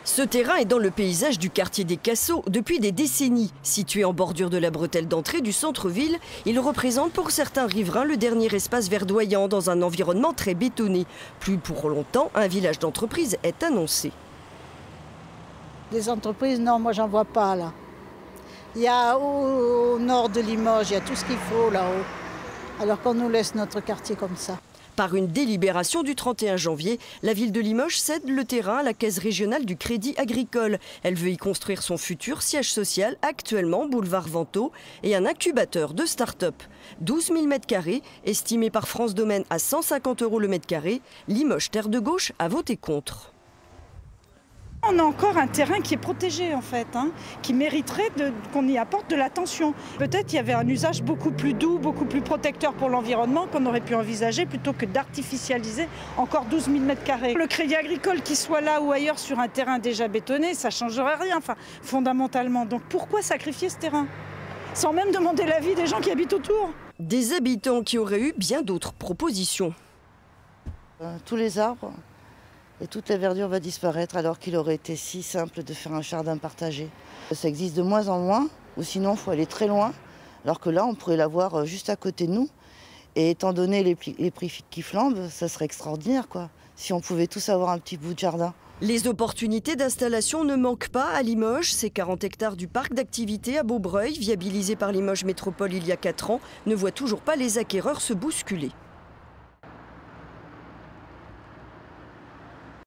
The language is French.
Ce terrain est dans le paysage du quartier des Cassots depuis des décennies. Situé en bordure de la bretelle d'entrée du centre-ville, il représente pour certains riverains le dernier espace verdoyant dans un environnement très bétonné. Plus pour longtemps, un village d'entreprise est annoncé. Des entreprises, non, moi j'en vois pas là. Il y a au nord de Limoges, il y a tout ce qu'il faut là-haut. Alors qu'on nous laisse notre quartier comme ça. Par une délibération du 31 janvier, la ville de Limoges cède le terrain à la Caisse régionale du Crédit agricole. Elle veut y construire son futur siège social, actuellement boulevard Vantaux, et un incubateur de start-up. 12 000 m², estimé par France Domaine à 150 € le mètre carré, Limoges Terre de Gauche a voté contre. On a encore un terrain qui est protégé en fait, qui mériterait qu'on y apporte de l'attention. Peut-être qu'il y avait un usage beaucoup plus doux, beaucoup plus protecteur pour l'environnement qu'on aurait pu envisager plutôt que d'artificialiser encore 12 000 m². Le crédit agricole qui soit là ou ailleurs sur un terrain déjà bétonné, ça ne changerait rien fondamentalement. Donc pourquoi sacrifier ce terrain? Sans même demander l'avis des gens qui habitent autour. Des habitants qui auraient eu bien d'autres propositions. Tous les arbres et toute la verdure va disparaître alors qu'il aurait été si simple de faire un jardin partagé. Ça existe de moins en moins, ou sinon il faut aller très loin, alors que là on pourrait l'avoir juste à côté de nous. Et étant donné les prix qui flambent, ça serait extraordinaire quoi, si on pouvait tous avoir un petit bout de jardin. Les opportunités d'installation ne manquent pas à Limoges. Ces 40 hectares du parc d'activités à Beaubreuil, viabilisé par Limoges Métropole il y a 4 ans, ne voient toujours pas les acquéreurs se bousculer.